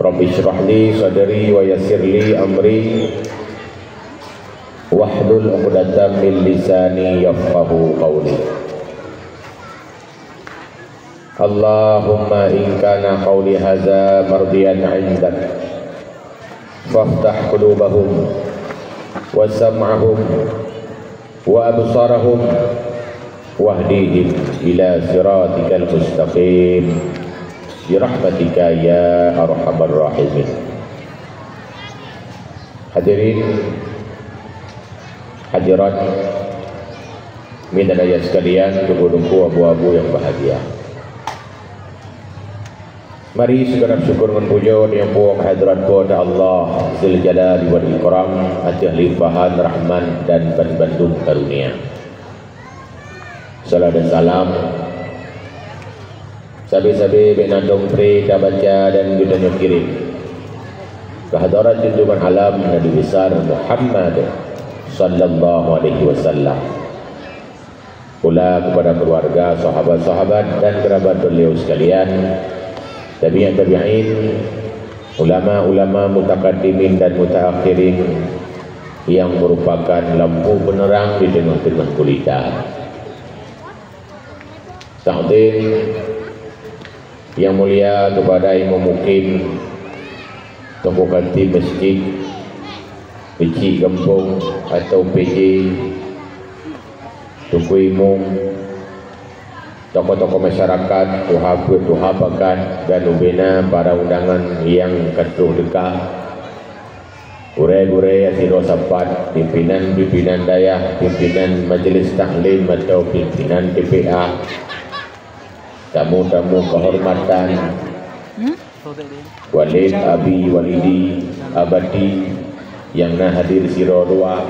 Rabbi shrah li sadri wa yassir li amri wahlul 'uqdatam min lisani yafqahu qawli. Allahumma in kana qawli hadza mardiyan 'indak faftah qulubahum wa sam'ahum wa absarahum wahdihim ila siratikal mustaqim birahmatika ya arhamar rahimin. Hadirin hadirat minadaya sekalian, tunggu-tunggu abu-abu yang bahagia. Mari segera syukur dan puja yang puak hadirat kepada Allah Zil Jalali wal Ikram atas limpahan rahman dan bandung karunia. Salam dan salam sabi-sabi benadong pre kita baca dan kita kirim kehadirat junjungan alam Nabi besar Muhammad sallallahu alaihi wasallam, pula kepada keluarga, sahabat-sahabat dan kerabat beliau sekalian, tabi'in tabi'in, ulama-ulama mutakaddimin dan mutaakhirin yang merupakan lampu penerang di tengah-tengah gulita. Ta'zim yang mulia kepada Imam Mukim Toko Kanti Masjid Peci Gempung atau PJ, Tuku Imum, tokoh-tokoh masyarakat, tuhabakan dan ubena para undangan yang ketuh dekat, urai-urai asiro sapat, pimpinan-pimpinan dayah, pimpinan majlis taklim atau pimpinan TPA, tamu-tamu kehormatan, walid, abi, walidi, abadi yang nak hadir siro dua,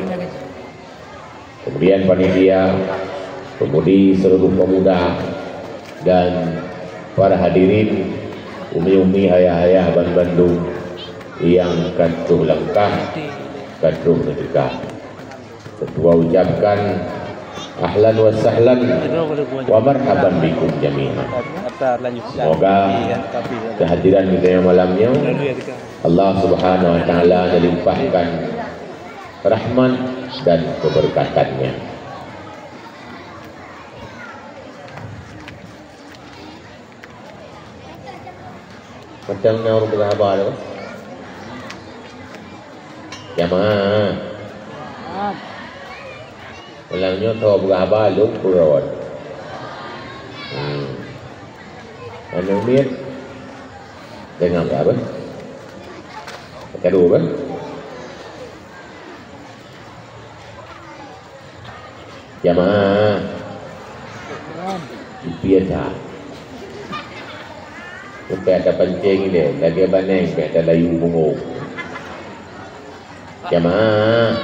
kemudian panitia, pemudi seluruh pemuda dan para hadirin umi-umi, ayah-ayah Bandung yang katuh lengkap, katuh dekat. Ketua ucapkan ahlan wa sahlan wa marhaban bikum jami'an. Semoga kehadiran kita yang malamnya Allah Subhanahu wa taala melimpahkan rahmat dan keberkatannya. Macam mana orang bersahabat tu? Jamaah malangnya tahu bersahabat lu kurot. Anu mir dengan apa? Kedua apa? Jamaah biasa. Sampai ada pancing dia, lagi baneng, sampai ada layu bungo. Jamaah.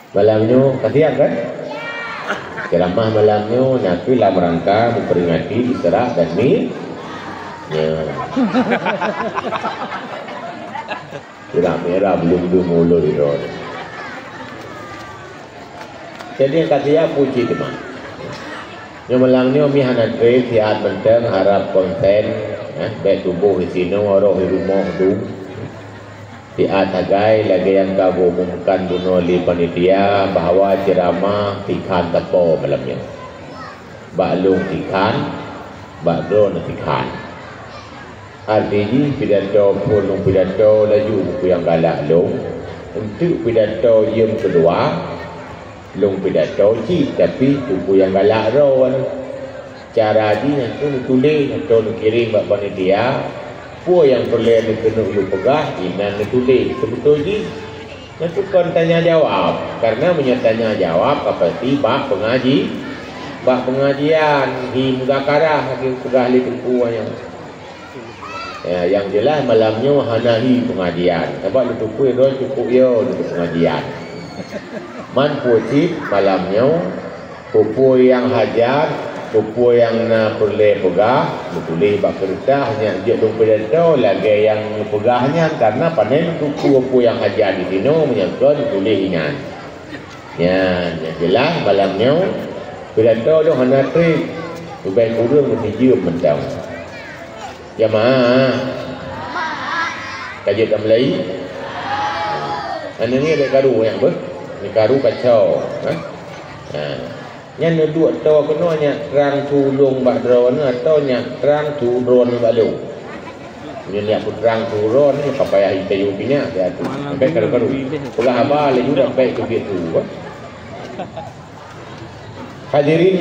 Malamnya, kasihan kan? Ceramah malamnya, nabi dalam rangka memperingati Isra dan Mi'raj. Isra Mi'raj belum dimulai dah. Jadi kasihan puji teman. Yang malangnya mihanan trade sihat menteng harap konten baik tubuh di sini orang di rumah tu sihat agai lagi yang kau umumkan dunia li panitia bahawa ceramah ikan tepo malamnya baklung ikan baklung ikan artinya pidato pun pidato laju buku yang galak long untuk pidato yang kedua long pidato cik tapi buku yang galak rawan cara di nanti tulis atau kirim buat panitia apa yang perlu kena lu pegah ina tulis betul ji nanti kon tanya jawab karena menyatanya jawab apa sih bak pengajian di muzakarah di pegah li tempuh yang jelas malamnya hanahi pengajian sebab lu tuku ro cukup yo untuk pengajian. Man putih malamnya pupu yang hajat, pupu yang nak boleh pegah, boleh bak kertas hanya je dong pedato lagi yang pegahnya karena panen pupu yang hajat di sini menyangkut boleh ingat. Ya, jelas malamnya pedato dong hendak trip tụi bay của rương thì dương mình chồng và mà cái gì tâm lý anh nghe đây cá đủ yang bớt cá đủ kacau nhân nó đuổi to cái nó nhá rang thu luồng bạc ròn to nhá rang thu ròn bạc lu ni lihat rang thu ròn ni papai ahi kayu punya dia tu baik kalau kalau haba le juga baik tu dia tu. Hadirin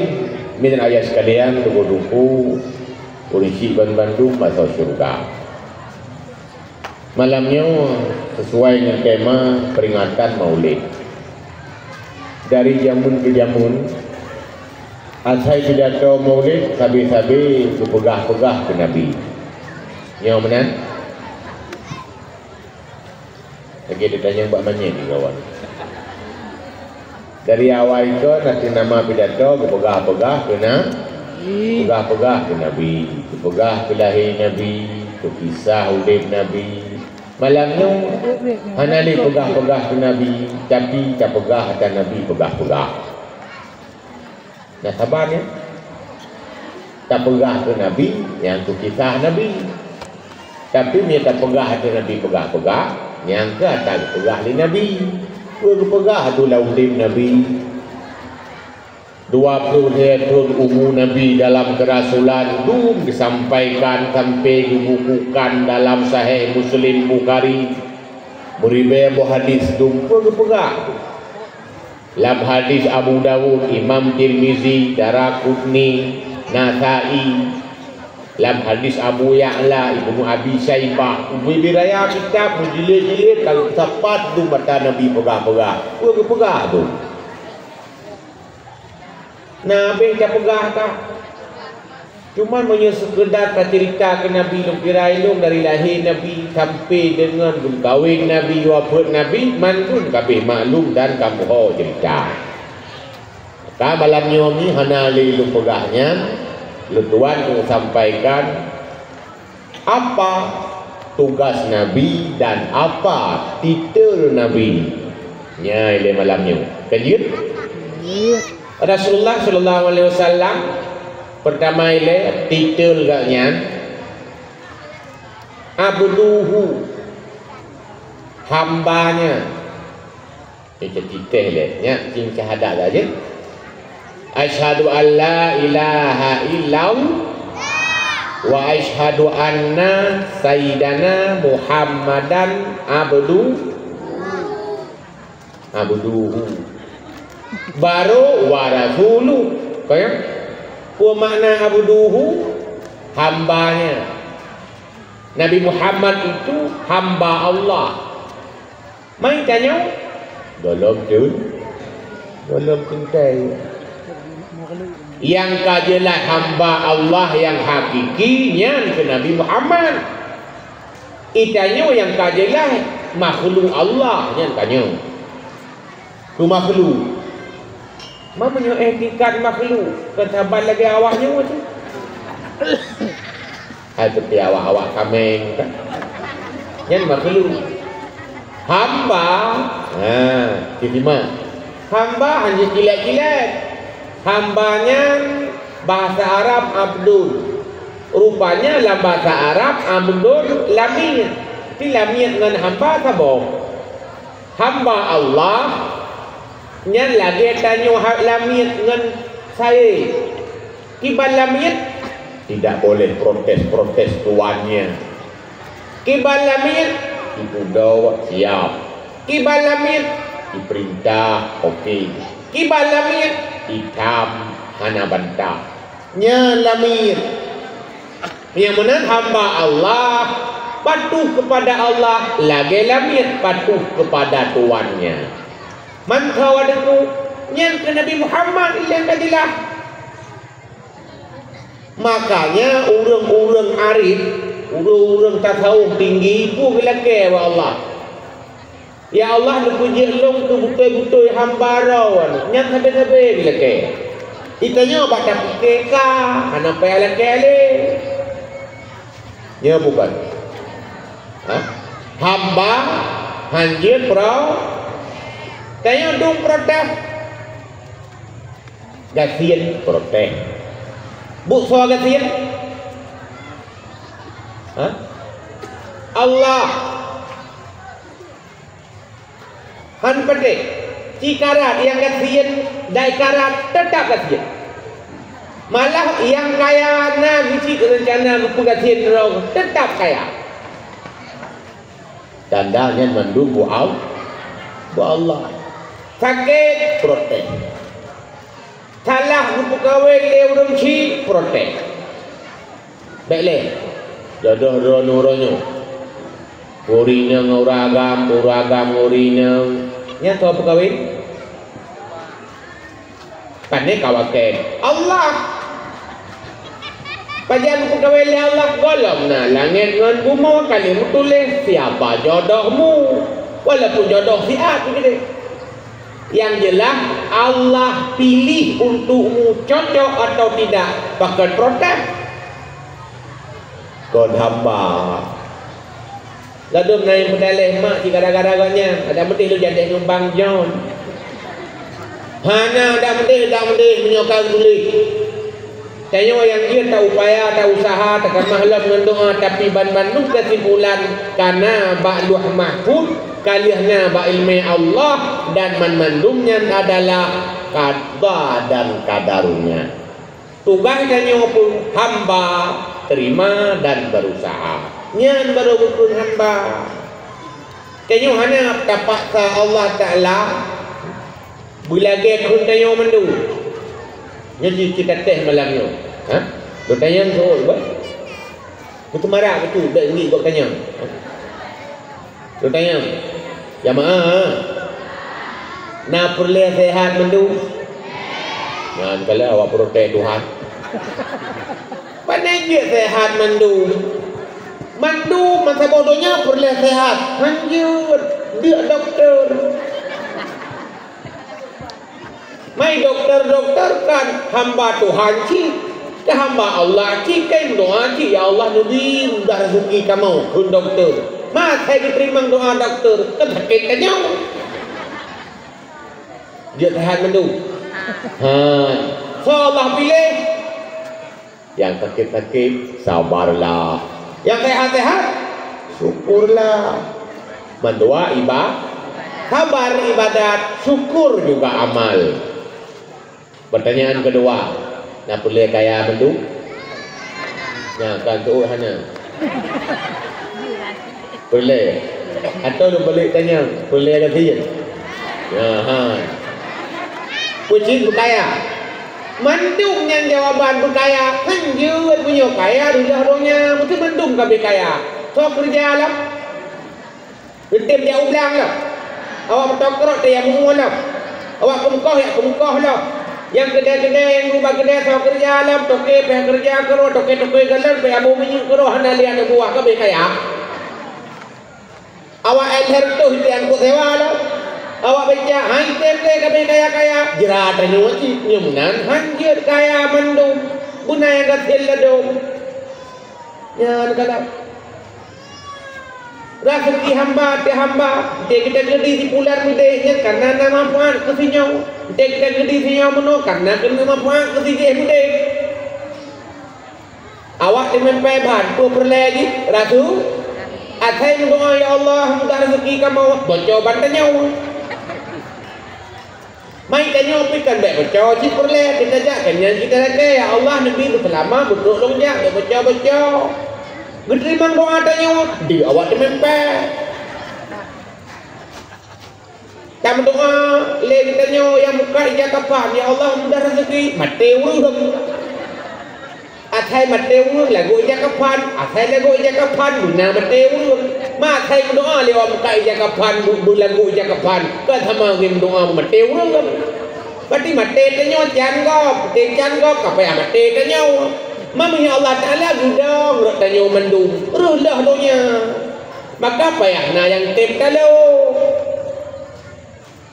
minal ayat sekalian, duku-duku urisi Bandung atau surga. Malamnya sesuai dengan tema peringatan Maulid. Dari jamun ke jamun, asai pidato Maulid sabi-sabi pegah-pegah ke Nabi. Yang mana? Lagi ditanya Mbak Manye ni kawan. Dari awal itu nanti nama pidato pegah-pegah kena pegah-pegah ke Nabi, pegah ke lahir Nabi, ke kisah urip Nabi. Malamnya hanali pegah-pegah ke Nabi, tapi tak pegah atas Nabi pegah-pegah. Nah sabarnya tak pegah ke Nabi yang ke kisah Nabi, tapi dia tak pegah atas Nabi pegah-pegah yang ke atas pegah li Nabi. Pegah tu laudim Nabi 20 tahun umur Nabi dalam kerasulan belum disampaikan sampai dibukukan dalam Sahih Muslim Bukhari beribu hadis dum pegah dalam hadis Abu Dawud, Imam Tirmizi, Daraqutni, Nasai, dalam hadis Abu Ya'la, Ibnu Abi Syaibah, biraya kitab menjilid-jilid kalau tepat tu mata Nabi pegah-pegah. Pegah tu. Nabi tak pegah tak. Cuma hanya sekedar cerita ke Nabi lu kirailung dari lahir Nabi sampai dengan kahwin Nabi, wafat Nabi, man pun kabeh maklum dan kamu ho cerita. Maka malam ni hana lu pegahnya. Tuan sampaikan apa tugas Nabi dan apa titel Nabi. Ya, ini malamnya. Kejut. Rasulullah sallallahu alaihi wasallam pertama ile titel gaknya abduhu, hambanya. Itu titel nya, sing syahadat aja. Asyhadu an la ilaha illallah wa asyhadu anna sayyidana Muhammadan abduhu baru wa rasuluh. Kayak apa makna abduhu? Hambanya. Nabi Muhammad itu hamba Allah. Mai tanya dalam cintai yang kajelah hamba Allah yang hakikinya ke Nabi Muhammad. Itanya yang kajelah makhluk Allah yang tanya. Ku makhluk. Mamanya etikat makhluk. Ketaban lagi awaknya macam. Hai tepi awak-awak kameng kan. Yang makhluk. Hamba. Terima. Hamba hanya kilat-kilat. Hambanya bahasa Arab abdul, rupanya dalam bahasa Arab abdul lamiyat. Tapi lamiyat dengan hamba sabong. Hamba Allah nyan lagi tanya lamiyat dengan saya. Kibal lamiyat tidak boleh protes tuannya. Kibal lamiyat ibu dawa siap. Kibal lamiyat diperintah okey. Kibal lamiyat hitam hana bantah nya lamir yang mana hamba Allah patuh kepada Allah lagi lamir patuh kepada tuannya. Man kawadaku yang ke Nabi Muhammad yang kadilah. Makanya urang-urang arif, urang-urang tasawuf tinggi pun lagi wa Allah. Ya Allah lu puji long tu betul-betul hamba rawan nyat sampai-sampai bila ke. Itanya obat tak fikir ka, ana payah kele. Ya bukan. Hamba hanjir pro. Tanya dong protes. Gasian protes. Bu suara kasihan. Allah han pedek cikarat yang kasihan dai karat tetap kasihan. Malah yang kaya na biji rencana kasihan orang tetap kaya. Tandanya mendung bu Allah. Sakit protes. Salah buku kawin lewat si protes. Baiklah. Jodoh rono-rono. Urinya nguragam urinya. Nya tu apa kawin? Pandai kawakan. Allah. Pajan buku kawin Allah golong na langit dengan bumi kali tulis siapa jodohmu. Walaupun jodoh si A begitu. Yang jelas Allah pilih untukmu cocok atau tidak, bahkan protes. Kon hamba lalu naik pedalih mak si gara-garanya ada mesti lu jadi ngembang John hana ada mesti menyokal tulis saya yang dia tak upaya tak usaha tak mahlam dengan doa tapi ban-bandung kesimpulan karena ba'luh mahfud kalihnya ba ilmi Allah dan mandumnya adalah qada dan kadarnya tugas dan pun hamba terima dan berusaha nyan baru berpun hamba kanyo hana tapak sa Allah Ta'ala bila ge kun kanyo mandu jadi kita teh malamnya lo tanya tu betul marah betul dak ni kau tanya lo tanya jamaah na perlu sehat mandu jangan kalau awak protes Tuhan pandai dia sehat mandu masa bodohnya perlu sehat lanjut dia doktor mai doktor kan hamba Tuhan ci ke hamba Allah ci kan doa ci ya Allah nabi dah rezeki kamu kun doktor mas saya diterima doa doktor kan sakit kanyo dia sehat mandu so Allah pilih yang sakit-sakit sabarlah, yang sehat-sehat syukurlah. Mendua ibadah, sabar ibadat, syukur juga amal. Pertanyaan kedua, nak boleh kaya mendu? Ya kan tu hanya. Boleh. Atau lu boleh tanya, boleh ada dia? Ya Kucing kaya. Mendung yang jawaban berkaya hanjut punya kaya dah rohnya mesti mendung kabeh kaya so kerja lah betul dia ulang lah awak bertokrok dia mumul lah awak kemkoh lah yang kedai-kedai yang rumah kedai so kerja lah toke peh kerja kero toke galan peh abu minyak kero hana lian buah kabeh kaya awak elher tu yang ku sewa lah awak baca hantem le kabeh kaya jerat nyuci nyumnan hanjir kaya mendung guna yang gatil ladum ya kalau rezeki hamba dia kita gedi di pular mudehnya karena nama puan kesinyau dia kita gedi sinyau meno karena kena puan kesijeh mudeh awak dimempai bantu perlagi ratu atai mendoa ya Allah mudah rezeki kamu bocor bantanya mai kanyo pikan baik bocor cik perle kita jak kanyan kita lagi ya Allah nabi tu selama betul long jak dia bocor gedriman doa tanya di awak dimempai tam doa le kita nyo yang buka ijak kapan ya Allah mudah rezeki mati urung athai mati urung lagu ijak kapan athai lagu ijak kapan guna mati urung ma athai doa le awak buka ijak kapan lagu ijak kapan kan sama game doa mati urung berarti mati tanyo janggop apa ya mati tanyo mami Allah Ta'ala gudang rot tanyo mendung rulah donya maka apa ya nah yang tip kalau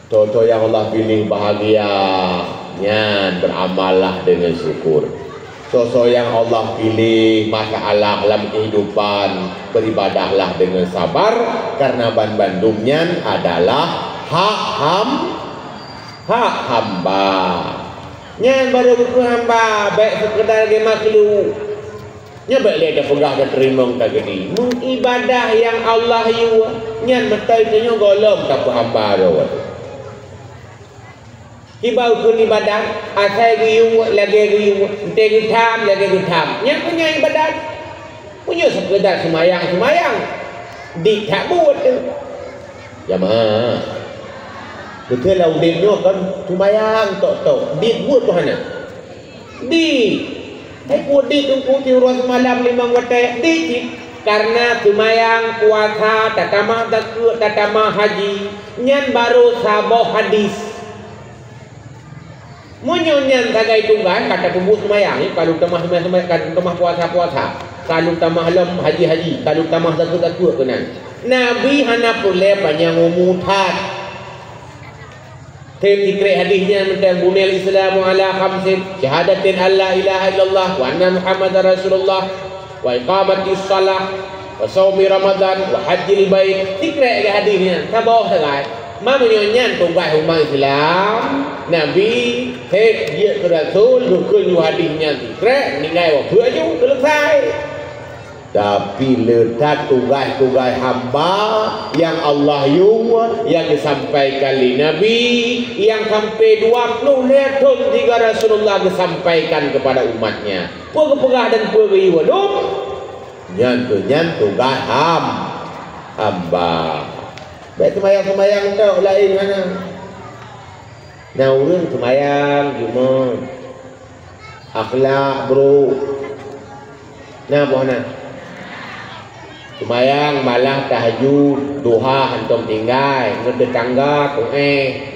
contoh yang Allah pilih bahagia nyan beramallah dengan syukur sosok yang Allah pilih masalah dalam kehidupan beribadahlah dengan sabar karena bandumnya adalah hak hamba Nyan baru buku hamba baik sekedar ke makhluk. Nya baik dia pegah ke terima tak gini. Ibadah yang Allah yu nyan betul tanya golong tak hamba ro. Kibau pun ibadah asai yu lagi yu tegi tham lagi tham. Nyan punya ibadah punya sekedar semayang di tak buat tu. Jamaah. Betul lah udin ni kan semayang tok di buat tu hana. Di buat di tunggu tiuran semalam 5 waktu di karena semayang puasa tatamah zakut tatamah haji nyan baru sabah hadis. Munyonya tagai tunggan kata pembuat semayang ni kalau tamah semayang kan tamah puasa kalau tamah lam haji kalau tamah zakut kenan Nabi hana boleh banyak ngumutat Tengok hadisnya tentang bunil Islamu ala khamsin syahadatin alla ilaha illallah wa anna Muhammadar Rasulullah wa iqamatis shalah wa shaumi Ramadan wa hajjil bait. Tikra hadisnya tabah sangat. Ma menyonya tunggai umat Islam Nabi dia ke Rasul dukun hadisnya tikra ningai wa baju selesai. Tapi letak tugas-tugas hamba yang Allah yang disampaikan oleh Nabi yang sampai 20 tahun 3 Rasulullah disampaikan kepada umatnya. Pegah dan pegah iwadum. Nyan tugas hamba. Baik semayang tak lain mana. Nah urang semayang cuma akhlak bro. Nah buana. Semayang malah tahajud duha hantom tinggal ngede tangga tu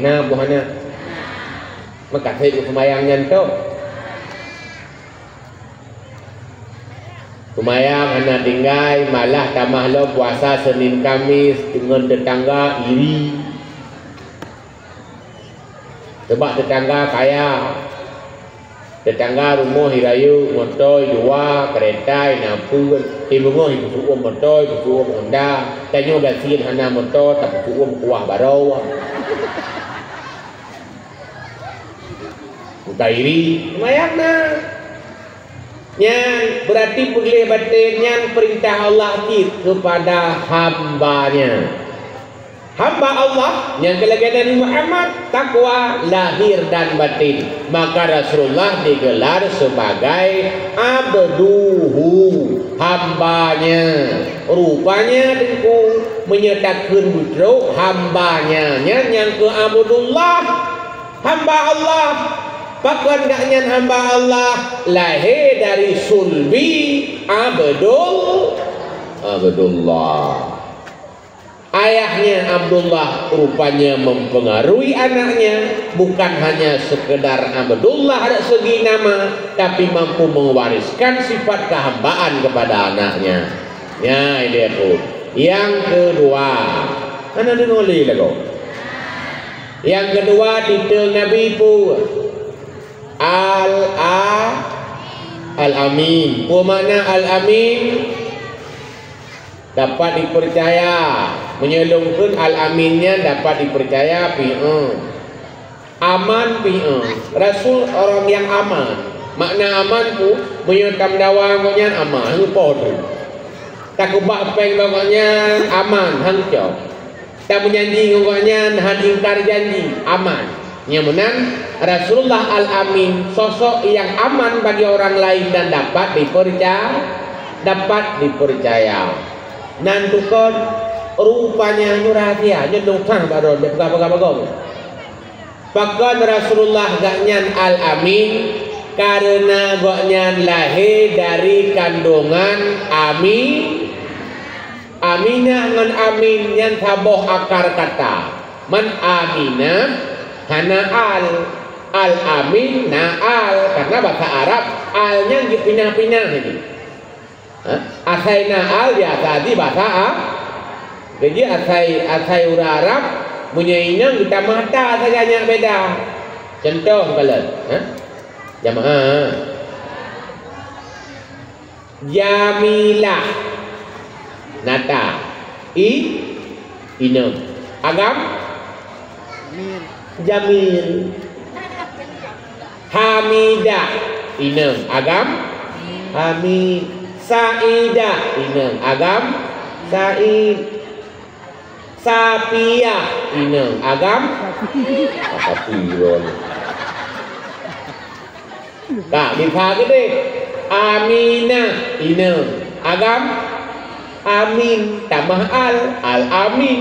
nah buhana maka saya semayang nyanto semayang hana tinggal malah tamah lo puasa Senin Kamis dengan tetangga iri sebab tetangga kaya tetangga rumah hirayu motor dua kereta nampu rumah ibu motor ibu Honda tanya gasin hana motor tak ibu kuah baru iri lumayan nah nyan berarti boleh batin nyan perintah Allah kepada hambanya hamba Allah yang kelegahan Muhammad takwa lahir dan batin maka Rasulullah digelar sebagai abduhu hambanya rupanya dengku menyatakan budro hambanya yang ke Abdullah hamba Allah bahkan gaknya hamba Allah lahir dari sulbi Abdullah. Ayahnya Abdullah rupanya mempengaruhi anaknya bukan hanya sekedar Abdullah ada segi nama tapi mampu mewariskan sifat kehambaan kepada anaknya. Ya ini pun. Yang kedua, mana dengar lagi lagu? Yang kedua titel Nabi pun Al-Amin. Apa makna Al-Amin? Dapat dipercaya. Menyelungkan al-aminnya dapat dipercaya aman Rasul orang yang aman. Makna aman tu menyutam dawangnya aman lupa tu. Tak kubak peng bawanya aman hancur. Tak menjanji ngoganya nahan ingkar janji aman. Yang menang Rasulullah al-amin sosok yang aman bagi orang lain dan dapat dipercaya. Nantukon rupanya rahasia nyendung tang baron bagong bahkan Rasulullah gaknyan al-amin karena gaknyan lahir dari kandungan aminah ngan amin yang taboh akar kata man aminah hana al-amin na al karena bahasa Arab alnya pindah-pindah ini asai na al biasa di bahasa jadi asai urang Arab punya inang kita mata saja beda. Contoh kalau jamaah Jamilah Nata inang Agam Jamil Hamidah inang agam Hamid. Saidah inang agam Said. Sapiah inang agam Sapirol. Tak diphah gede. Aminah inang agam Amin tambah Al-Amin.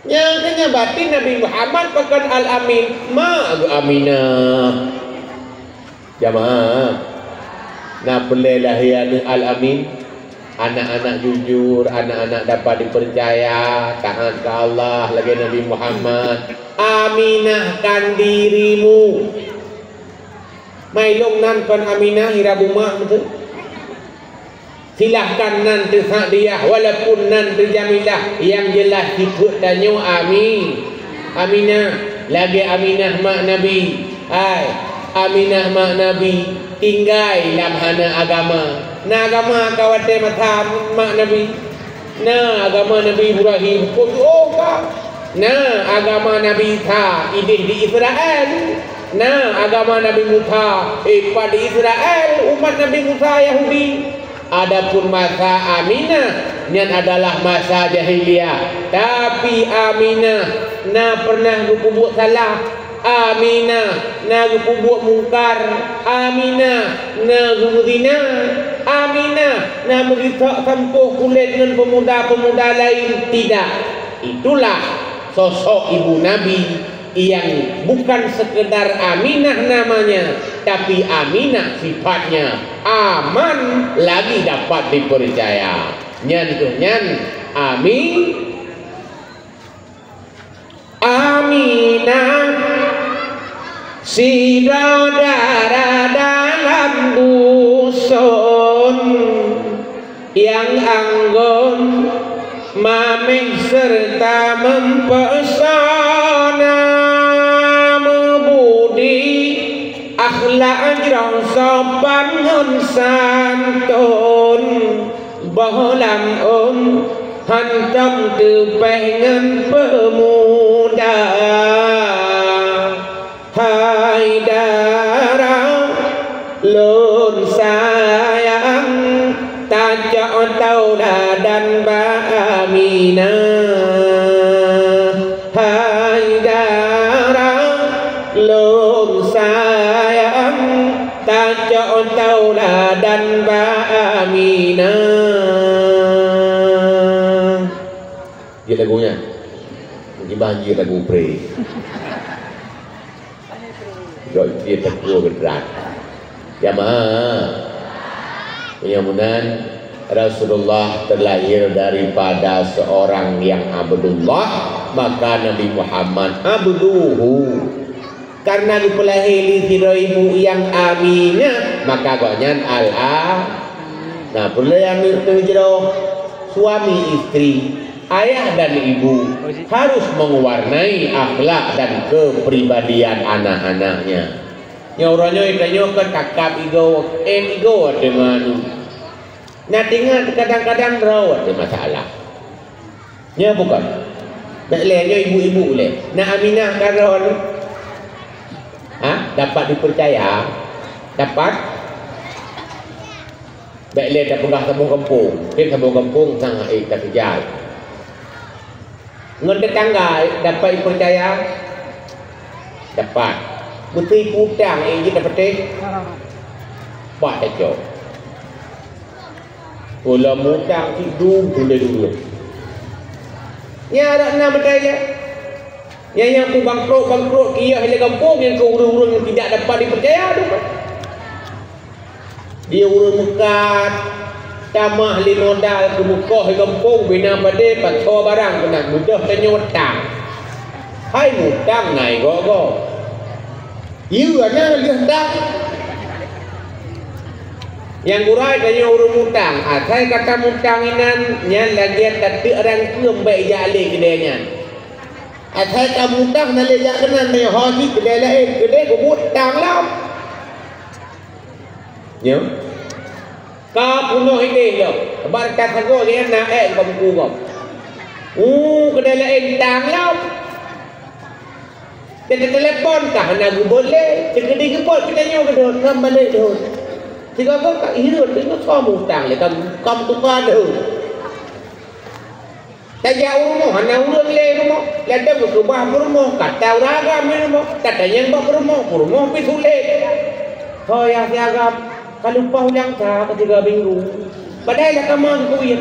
Yang kena batin Nabi Muhammad pakai Al-Amin. Ma Aminah. Jamaah. Nak boleh lahiran Al-Amin. Anak-anak jujur, anak-anak dapat dipercaya, taat ke Allah lagi Nabi Muhammad. Aminahkan dirimu. Mai long nan kon aminah hirabu mak betul. Silahkan nan terhadiah walaupun nan terjamilah, yang jelas ikut tanyo amin. Aminah lagi Aminah mak Nabi. Aminah mak Nabi tinggal dalam hana agama. Na agama kawate mata mak Nabi. Na agama Nabi Ibrahim na agama Nabi Isa idih di Israel. Na agama Nabi Musa pada Israel, umat Nabi Musa Yahudi. Adapun masa Aminah yang adalah masa jahiliyah. Tapi Aminah na pernah berbuat salah. Aminah na berbuat mungkar. Aminah na berzina. Aminah na merisak tempuh kulit dengan pemuda-pemuda lain. Tidak. Itulah sosok ibu Nabi yang bukan sekedar Aminah namanya, tapi Aminah sifatnya aman lagi dapat dipercaya. Nyan Amin. Aminah si darah dalam dusun yang anggun mameh serta mempesona, membudi akhlak ajrang sopan santun, bohlam hantam tepengen pemuda. Hai darah lun sayang tajak tauladan Aminah. Hai darah lun sayang tajak tauladan Aminah. Dia lagunya mungkin banjir lagu pray. Dia terkuat berat. Jamaah, mudah-mudahan Rasulullah terlahir daripada seorang yang Abdullah, maka Nabi Muhammad Abduhu. Karena dipelahiri ibu yang Aminah, maka gonyan Allah. Nah, boleh yang menjadi suami istri, ayah dan ibu harus mewarnai akhlak dan kepribadian anak-anaknya. Nyoranya itanya ketakap ego dengan natingan kadang-kadang raw ada masalah. Nya bukan. Nak lehnya ibu-ibu leh. Nak Aminah karon. Dapat dipercaya? Dapat? Baik leh dah pegah sambung kampung. Dia sambung kampung sangat tak kejal. Ngon tetangga dapat dipercaya? Dapat. Betul putang yang kita petik. Buat aja. Kalau mutang tidur dulu. Ya ada enam betul ya. Yang pun bangkrut kia hele kampung yang urang-urang tidak dapat dipercaya tu. Dia urang mekat tamah li modal ke muka di kampung bina pada patho barang kena mudah tanya hutang. Hai hutang nai go. Iu ana li hutang. Yang gurai tanya urang hutang. Saya kata hutang inan nya lagi tak orang kem baik jale kedenya. Saya kamu hutang nak lejak kenan ni haji kedai lain kedai go hutang lah. Nhớ có puno ini yo bar katago dia na kamu kau cái đây là em tàng lắm Dia telefon kah nak boleh. Cekedi gebot kita nyo gedot ngam balik dot. Tiga kau kat hirut tengok kamu hutang le kamu tukar dah. Tak jauh rumah, hana urang le rumah. Lada berubah rumah, kata uragam rumah. Tak yang bak rumah pi sulit. Oh ya siagam. Kalau lupa ulang ka ketiga minggu. Padahal dah kamang kuih.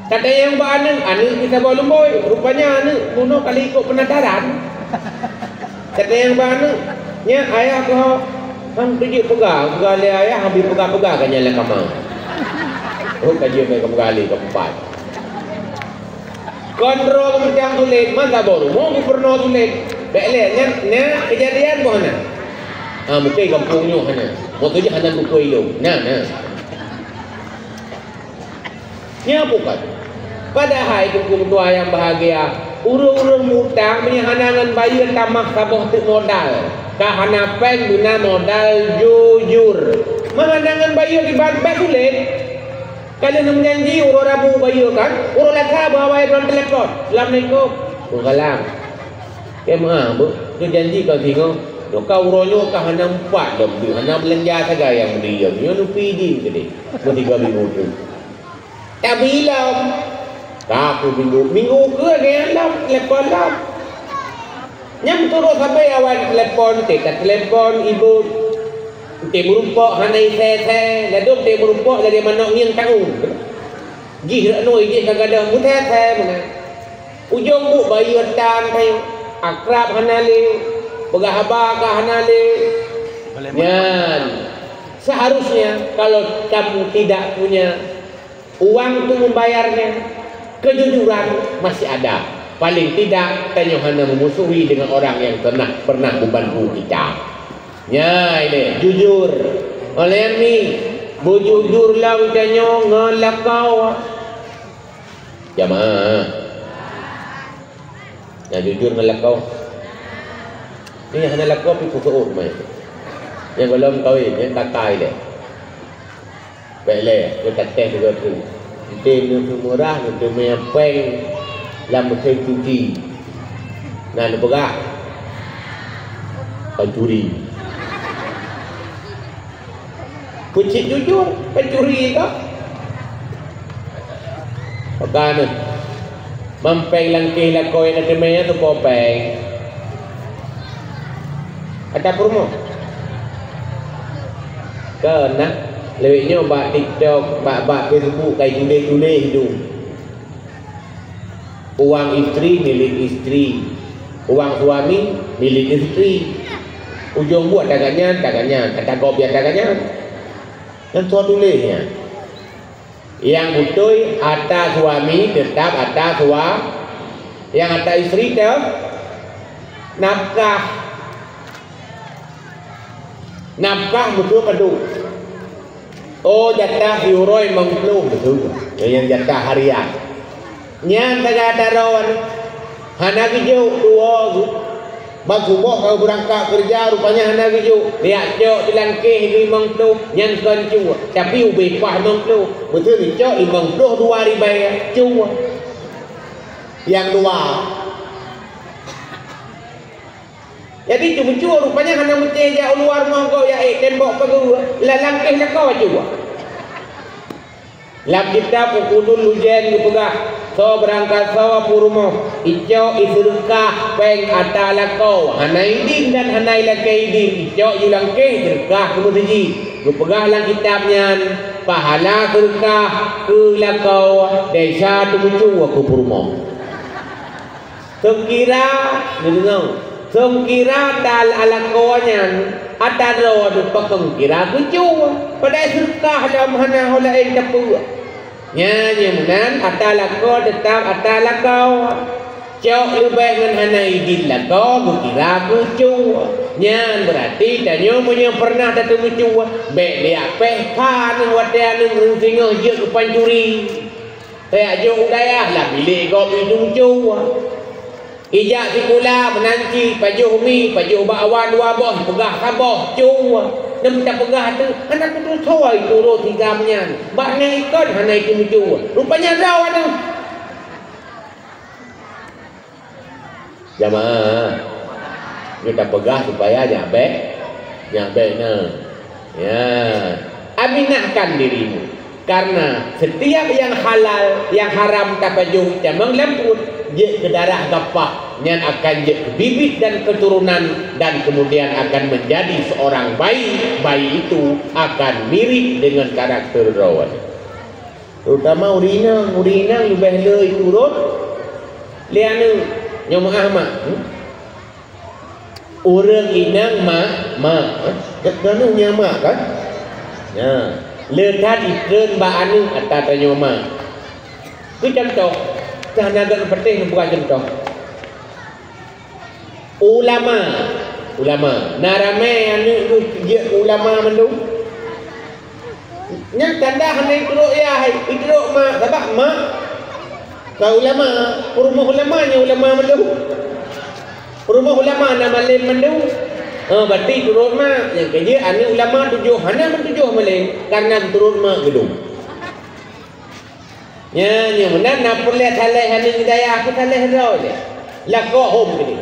Kata yang bak anu kita bawa lemboy. Rupanya anu bunuh kali ikut penadaran. Kata yang bak anu, nya ayah kau kan pergi pegang le ayah habis pegang-pegang kan nyala kamang. Oh kaji ke kembali ke empat. Kontrol macam tulis mana baru mau pernah tulis. Baiklah nya kejadian mana? Mungkin kampungnya hana. Mau tu je hana buku itu. Nah. Nya bukan. Padahal itu tua yang bahagia. Urang-urang mutang punya hanangan bayar tamah kabeh tu modal. Kahana peng guna modal jujur. Menghanangan bayar di bank sulit. Kalau nak menjanji urang Rabu bayar kan, urang Selasa bawa dalam telefon. Assalamualaikum. Waalaikumsalam. Kemah bu, tu janji kau tengok. Kau urangnya kau hana 4 lebih, hana belanja saja yang dia. Dia lupi di tadi. Mau 3 minggu tu. Tak bilang. Aku minggu ke dalam telefon lam. Nyam turun sampai awal telefon, tekan telefon ibu. Dia merumpok hanai saya laduk dia merumpok dari mana yang tahu. Gih noi gih kadang mudah saya mana. Ujung bu bayar tan tayo akrab hanale, bergahabar hanale. Dan seharusnya kalau kamu tidak punya uang untuk membayarnya, kejujuran masih ada. Paling tidak tanyo hana memusuhi dengan orang yang pernah membantu kita. Ya ini jujur. Oleh ni bujujur lah udanyo ngelakau. Jamaah. Ya jujur ngelakau. Ini hanya lakau pi kusuut mai. Yang belum kahwin yang katai deh. Baiklah, kita tes juga tu. Kita nu murah, nu mempeng, lam mesin cuci. Nah, lu begah. Pencuri. Kucing jujur, pencuri ke? Bagaimana? Mempeng langkih lakau yang ada maya tu popeng. Ada promo? Kena lebihnya bak TikTok, bak Facebook kayak tulis hidup. Uang istri milik istri, uang suami milik istri. Ujung buat dagangan, kata kau biar dagangan. Dan tuan tulisnya yang betul atas suami tetap atas suami, yang atas istri tetap nafkah betul kedua. Oh jatah euroi mengklum betul. Yang jatah harian nyan taga daron hana hijau dua bagumok kau berangkat kerja rupanya hana hijau lihat cok dilangkih di mengklum nyan kan cua tapi ubi pah mengklum betul ni cok 52 ribu cua yang dua. Jadi cuma rupanya hana mesti jauh luar rumah kau ya tembok kau langkih nak kau cua. Lap kita pukudul lujen dipegah. So berangkat sawa purumo. Ijo isurkah peng atala kau. Hanai din dan hanai lakai din. Ijo yulangkih surkah kemudian. Dipegah lang kitabnya. Pahala surkah ke lakau. Desa tumucu aku purumo. Sengkira. Dengar. Sengkira dal alakauannya. Ada roh pakang kira kucu pada surkah dalam hana holain tapu nyanyi menan atalako tetap atalako jauh lebih dengan hana idin lako kira kucu nyan berarti danyo punya pernah datang kucu baik dia pehkan wadian ngerusingah je ke pancuri saya jauh daya lah bilik kau hidung cucu ijak sikula menanti pajuh mi pajuh bakwan dua boh pegah kaboh cua nem tak pegah tu anak tu soi turun 3 menyan baknya ikon hana itu cua rupanya raw anu Jamaah kita pegah supaya nyampe nah. Ya, aminahkan dirimu karena setiap yang halal yang haram tapajuh dan menglemput je ke darah gapah yang akan je ke bibit dan keturunan dan kemudian akan menjadi seorang bayi itu akan mirip dengan karakter rawan terutama urinang lebih le turun lianu nyomo ahmad orang inang kerana nyamak kan ya lekat ikren ba'anu atas nyamak itu contoh sana agak penting bukan contoh ulama narame anu dia ulama mendu nya tanda hanai teruk ya teruk mak sabak mak ka ulama rumah ulamanya ulama mendu rumah ulama nama lain mendu berarti turun mak yang kerja anu ulama tujuh hana mentujuh malin karena turun mak gedung nya benar nak perlihat halai hanin hidayah aku halai ro je la ko hom gini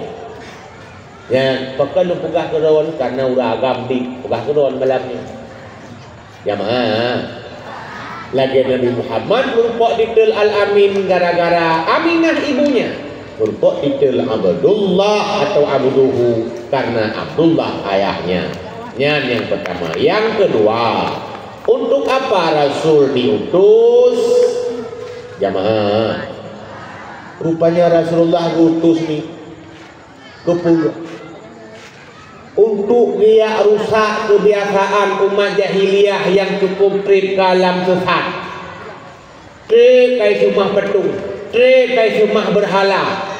ya pakai lu pegah keron karena urang agam di pegah keron malam ni jamaah lagi Nabi Muhammad merupakan detail al-amin gara-gara Aminah ibunya merupakan detail Abdullah atau Abduhu karena Abdullah ayahnya yang pertama. Yang kedua, untuk apa Rasul diutus? Jamaah, rupanya Rasulullah diutus nih ke untuk dia rusak kebiasaan umat jahiliyah yang cukup trip kalam sesat, trip kai sumah petung, trip kai sumah berhala.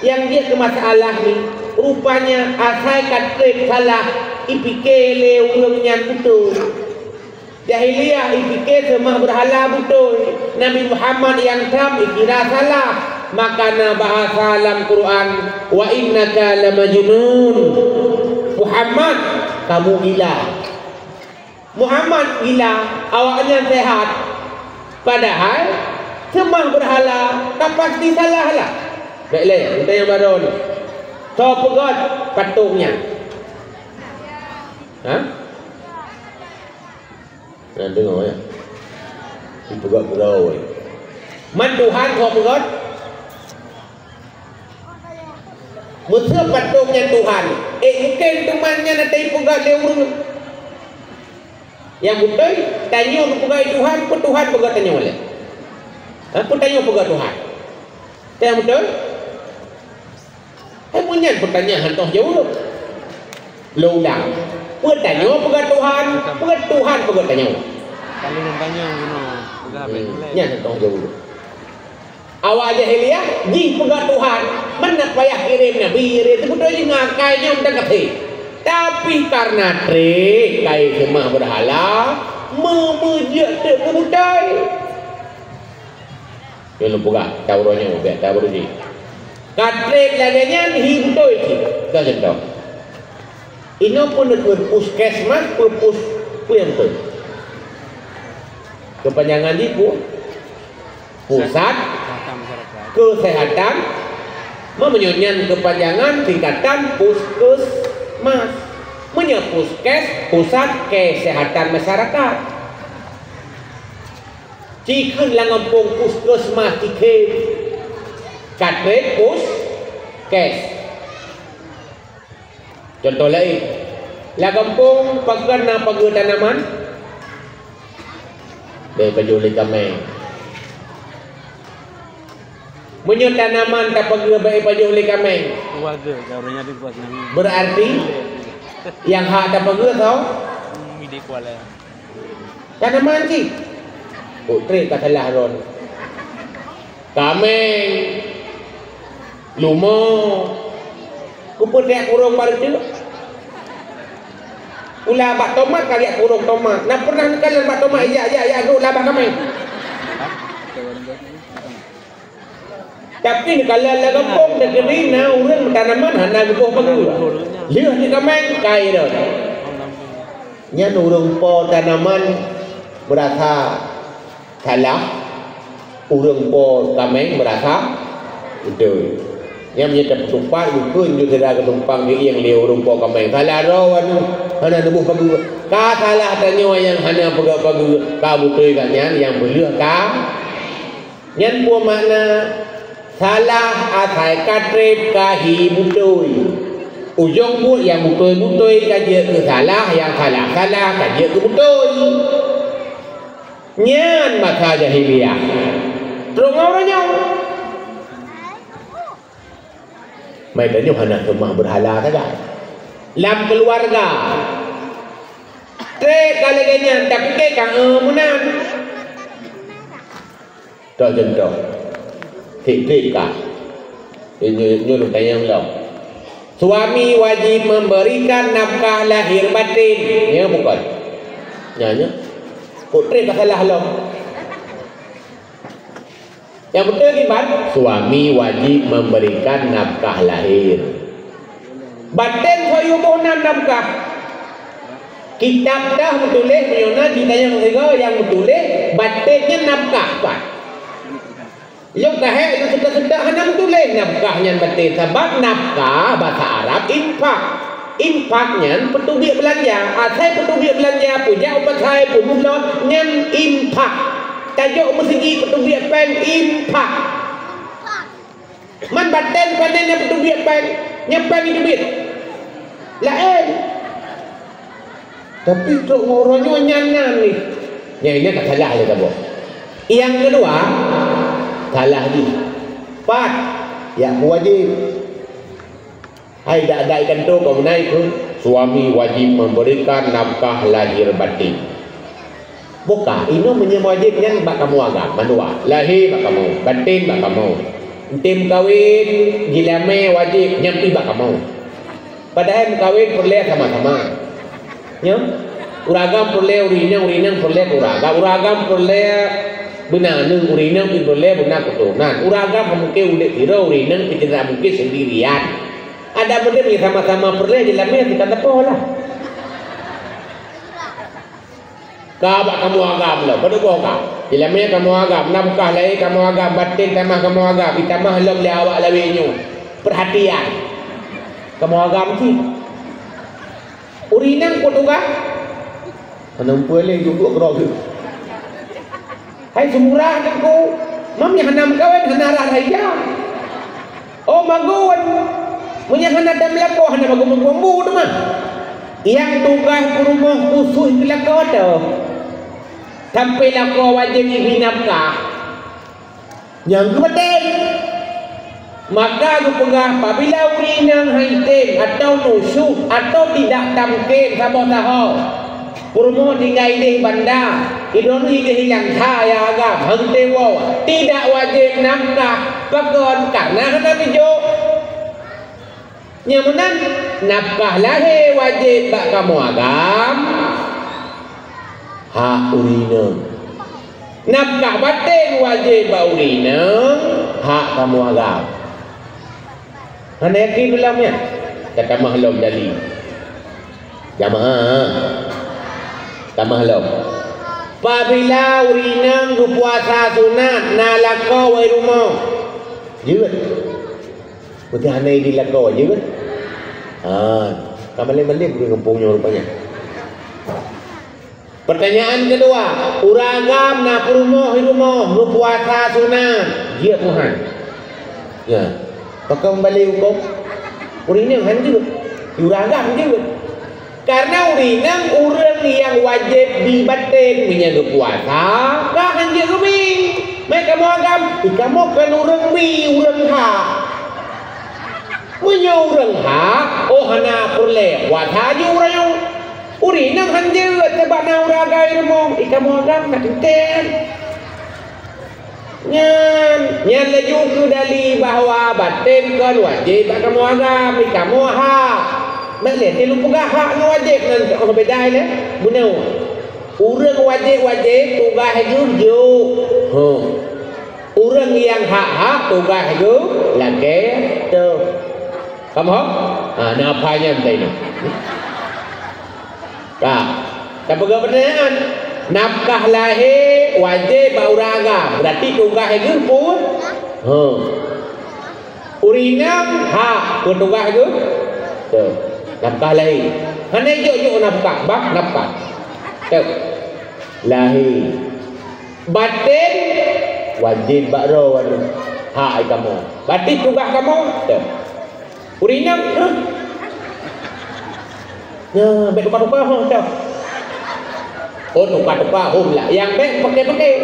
Yang dia ke masalah ni rupanya asal kat trip salah ipike le urangnya betul. Jahiliyah ipike semua berhala betul. Nabi Muhammad yang tam ikira salah. Makana bahasa dalam Quran wa innaka lamajnun. Muhammad kamu gila. Muhammad gila, awaknya sehat. Padahal semua berhala tak pasti salah lah. Baiklah, kita yang baru ni. So pegot patungnya. Ha? Nah, dengar ya. Di pegot berau. Man Tuhan kau pegot. Musuh patungnya Tuhan. Mungkin temannya nanti pegot dia urus. Yang betul tanya pegot Tuhan, pun Tuhan pegot tanya boleh. Pun tanya pegot Tuhan. Yang betul? Punya pertanyaan toh jauh lu. Ulang. Bertanya pegat Tuhan, pegat Tuhan pegat tanya. Kalau orang tanya guna, pegat apa ni? Nya toh jauh lu. Awak jahiliyah ji pegat Tuhan, mana payah kirim nabi itu betul je ngakainya udah kata. Tapi karena trik kai semah berhala, memujak tak kebutai. Jangan pegat, tahu orangnya pegat, tahu dia. Katrik laganya hidup itu, tak contoh. Ini pun puskesmas, pupus yang tu. Kepanjangan itu pusat kesehatan, menyunyan kepanjangan tingkatan puskesmas, puskes pusat kesehatan masyarakat. Jika langampung puskesmas tiket. Katret pus kes. Contoh lain, la kampung pagarna pagar tanaman be baju likameng. Munyo tanaman ta pagar be baju likameng. Warga gaurnya dibuat nami. Berarti yang hak ta pagar tau? Mide kuala. Tanaman sih. Putri tak salah ron. Kameng lumo kuput dia kurung baru tu ulah bak tomat kali kurung tomat nak pernah kalian bak tomat ya go labah kami tapi kalau la kampung negeri na urang tanaman hana gebuh bagus lihat ni kami kai dah nya urang po tanaman berasa salah urang po kami berasa betul. yang menyertai tumpang bukan juga tidak ketumpang dia yang liu rumput kameng salah rawan hana nubuh pagi ka salah tanya yang hana pagi ka butoi katnya yang boleh ka nyan pua makna salah athai katrep kahi butoi ujung pun yang butoi kaje ke salah yang salah kaje ke butoi nyan masa jahiliyah terus orangnya mai tanya anak rumah berhala saja. Lam keluarga. Tre kalau ganyan tapi ke kang munan. Tak jentok. Tik ka. Ini lu tanya lo. Suami wajib memberikan nafkah lahir batin. Ya bukan. Nyanya. Putri tak salah lo. Yang betul gimana? Suami wajib memberikan nafkah lahir. Batin saya bonan nafkah. Kitab dah betulis menyona kita yang ketiga yang betulis batinnya nafkah pak. Yang kahek itu sedang hanya betulis nafkahnya batin sebab nafkah bahasa Arab infak. Infaknya petubik belanja. Asal petubik belanja punya upat saya pun mulut nyan infak. Tajuk mesti petubik pen impak. Man baten panen yang petubik pen nyampan itu duit. Lain. Tapi untuk ngorongnya nyanyan ni. Yang ini tak salah je tak. Yang kedua salah ni. Pat yang wajib. Hai dak ikan tu kau naik tu suami wajib memberikan nafkah lahir batin. Buka, ini menyewajibkan bak kamu agak mandua. Lahir bak kamu, batin bak kamu. Tim kawin gilame wajib nyampi bak kamu. Padahal kawin perle sama-sama. Ya? Uragam perle urinang perle uragam perle benanung urinang perle benak keturunan. Uragam mungkin ulik hiro urinang tidak mungkin sendirian. Ada benda yang sama-sama perle gilame dikata pola. Kabak kamu agam lah, berdua kah? Ilamnya kamu agam, nafkah lagi kamu agam, batin tamah kamu agam, itamah lom le awak lawinyu. Perhatian. Kamu agam sih. Urinang pun juga. Menampu lagi duduk kerok tu. Hai semurah aku, mam yang hanam kawan hanara raya. Oh magun, punya hanadam lapo hanam magun bumbu tu mah. Yang tugas rumah khusus kelakar tu. Sampai lakar wajib ibu nafkah. Yang kebetul. Maka aku pegah apabila urinang haitim atau nusuk atau tidak tamkin sama tahu. Rumah tinggal di bandar. Idon ini yang kaya agam. Hangtewo. Tidak wajib nafkah. Pakon karena kena tujuk. Nyamunan nafkah lahir wajib bak kamu agam. Hak urinang. Nafkah batin wajib bak urinang. Hak kamu agam. Hana yakin dalamnya. Kata mahlum dali. Jamaah. Kata mahlum. Apabila urinang puasa sunat nalaka wa rumah. Jeut. Betul hana di laka jeut. Kamali-mali pergi kampungnya rupanya. Pertanyaan kedua, uragam nak rumah puasa sunat. Dia Tuhan. Ya. Pakai kembali hukum. Urinang kan juga. Uragam juga. Karena urinang orang yang wajib dibatin menjaga puasa. Kan dia kebing. Mereka mau agam. Kamu kan orang orang hak. Punya orang hak. Oh hana perle. Wataji orang yang. Urinang hanjir sebab na uragai rumah ikamu agam nak tinten nyan laju ke dali bahawa batin kan wajib kamu agam ikamu hak nak lihat dia lupa hak dengan wajib nanti orang beda lah benar orang wajib tugas ju orang yang hak tugas ju lagi tu kamu nak apanya entah ini tak pertanyaan nafkah lahir wajib bauragam berarti tugas itu pun Urinang ha bertugas tu. Tu. Nafkah lahir. Hana juk nafkah, bak nafkah. Tu. Lahir. Batin wajib bakro anu. Ha kamu. Batin tugas kamu. Tu. Urinang ha. Ya, baik tukar-tukar ha tu. Oh, tukar-tukar home lah. Yang baik pakai-pakai.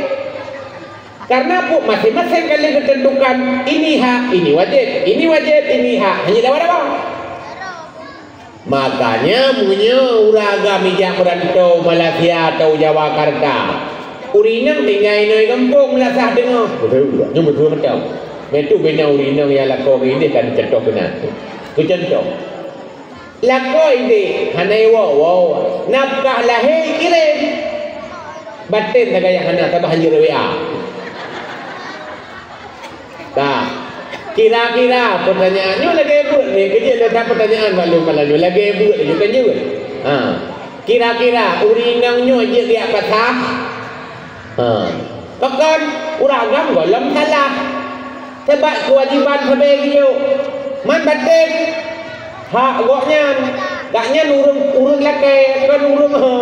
Karena apa? Masing-masing kalian ketentukan ini hak, ini wajib, ini hak. Hanya dapat. Makanya punya uraga mijak perantau Malaysia atau Jawakarta. Urinang tinggal di kampung Melasah dengar. Betul. Ini betul macam. Itu bina urinang yang lakon ini kan contoh benar. Itu contoh. Lakon ini hanai wow. Nafkah lahir kirim. Batin tak gaya hana tabah hanya WA. Nah, kira-kira pertanyaannya lagi buat ni kerja letak pertanyaan malu-malu lagi buat juga juga. Ha. Kira-kira urinangnya je dia patah. Ha. Bahkan uragam golong salah. Sebab kewajiban sebagai dia. Man batin hak goknya gaknya urung laki kan urung ha.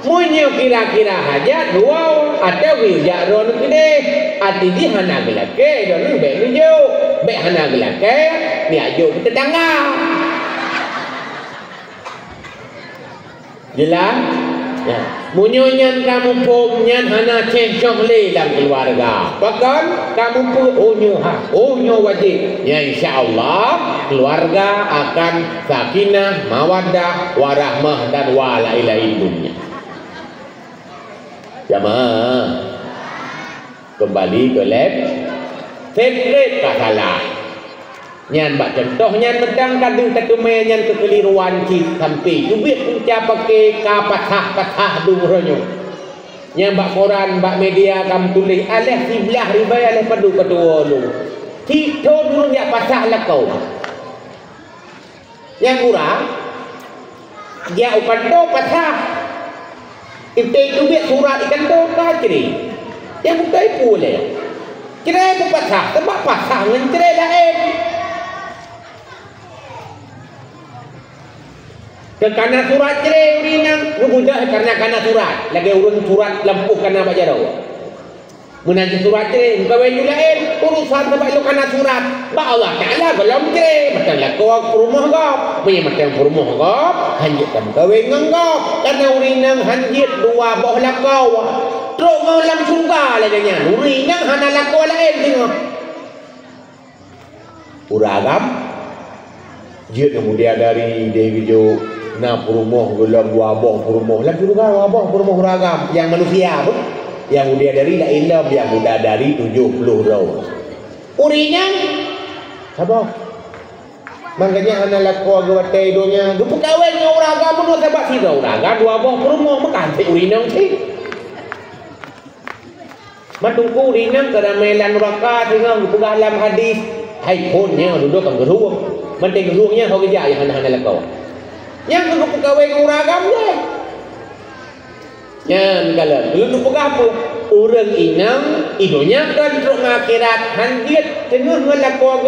Munyo kira-kira hajat dua atau bijak ron gede ati di hana gelake don be nuju be hana gelake ni ajo kita tangga jelas ya munyo nyan kamu pom nyan hana cencok le dalam keluarga bahkan kamu pun onyo wajib ya insyaallah keluarga akan sakinah mawaddah warahmah dan wala ilahi dunia. Jamaah kembali ke lab sekret kasalah nyan bak contoh nyan medang kadang ketumai nyan kekeliruan cik sampai dubit punca pakai kapatah duronyo nyan bak koran bak media kam tulis alih siblah ribai alih padu kedua lu tito dulu nyak pasah lah kau yang kurang dia upan do pasah itu biar surat ikan doka ceri. Yang bukan itu boleh. Cerai pun pasang. Sebab pasang dengan cerai lain. Kerana surat cerai urinang. Mudah karena surat. Lagi urun surat lempuh karena baca doa. Menanti surat cerai. Bukan baju lain. Urusan sebab itu karena surat. Bahawa Allah Ta'ala belum cerai. Macam lah kau rumah kau. Macam rumah kau. Hanjit kamu kawin dengan kau. Karena urinang hanjit dua bawah lakau. Teruk malam surga lah dia. Urinang hana lakau lain tengok. Uragam. Jid kemudian dari video na rumah gelam dua bawah rumah. Lagi juga dua bawah rumah uragam. Yang manusia pun. Yang muda dari la ilam yang muda dari 70 tahun. Urinang sabar. Makanya anak lakua gawatai donya, du pegawai dengan uraga pun sebab sira uraga dua buah rumah makan si urinang si. Matungku urinang keramelan neraka dengan pegawai dalam hadis. Hai ponnya duduk kan geruang. Penting geruangnya kau kerja yang anak-anak lakua. Yang duduk pegawai dengan uraga dia. Yang kalau duduk pegawai apa? Orang inang idonya kan teruk akhirat hanjit tengah ngelakua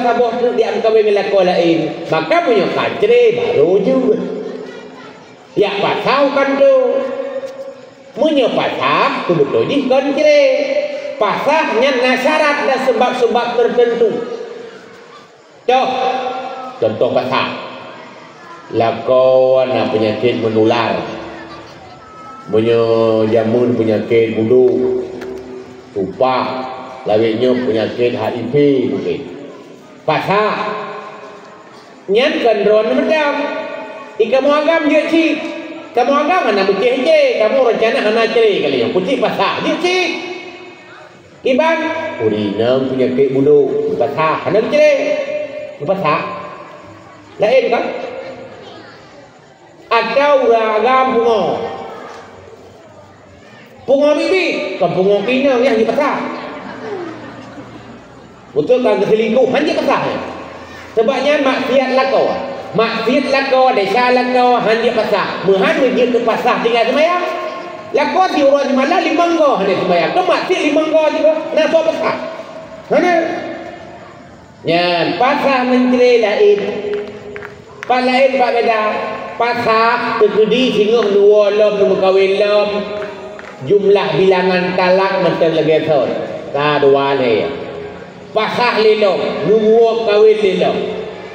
sabah tu dia kawin ngelakua lain maka punya kacre baru juga ya pasau kan tu punya pasah tu betul ni kacre pasahnya nasyarat dan sebab-sebab tertentu contoh pasah lakon penyakit menular punya jamun penyakit bulu tupak lawiknya penyakit HIV mungkin pasal nyan kendron medam kamu agam je cik kamu agam mana putih je kamu rencana hana ceri kali yang putih pasal je cik iban urinam penyakit bulu pasal hana ceri pasal lain kan atau agam bunga punga bibi, kan punga pinang yang dipasah. Betul kan keselingkuhan dia pasah. Sebabnya maksiat lakau. Maksiat lakau, desa lakau, hanya pasah. Mehan dia ke pasah tinggal semayang. Lakau di orang malah 5 go hanya semayang. Kau maksiat 5 go juga, kenapa pasah? Mana? Nyan pasah menteri lain. Pak lain pak beda. Pasah terkedi singgah dua lom nombor kahwin lom. Jumlah bilangan talak macam lagi tahun. Ta dua ni. Pasah lelom, nombor kahwin lelom.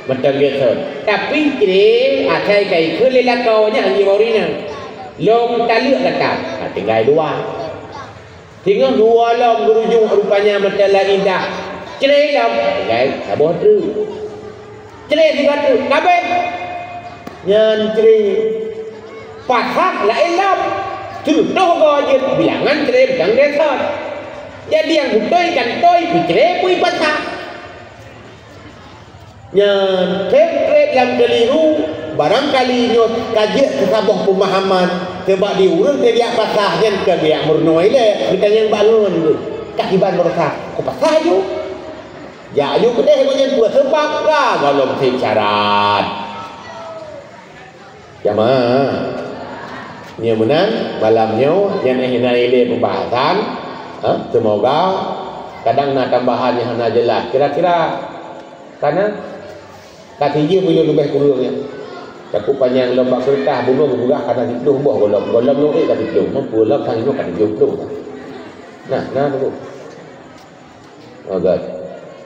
Macam gitu. Tapi kiri atai kai ke lelakaunya hanya orina. Lom taluk datang. Tinggal dua. Tinggal dua lom berujung rupanya macam lain dah. Cerai lom. Tinggal sabah tu. Cerai juga tu. Kabin. Nyan cerai. Pasah lain lom. Contoh je bilangan cerai bidang desa. Jadi yang butuh ikan toy, cerai pun pasah. Yang trek dalam keliru barangkali nyot kaji kesabah pemahaman sebab diurus dia pasah yang ke dia murnoi le kita yang bangun tu kakiban merasa ko pasah ju ya ju kedeh ko yang buat sebab lah kalau mesti syarat jamaah nya menang malamnya yang ini pembahasan semoga kadang nak tambahan yang hana jelas kira-kira karena katinya boleh lebih kurangnya. Cakup panjang lomba kertas bunuh juga karena itu buah golom lu kata itu. Mampu lom sang itu kata itu. Nah dulu. Oh god.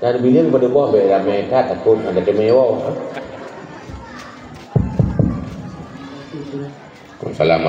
Dan bila pada buah beramai kat takut ada kemewa. Assalamualaikum.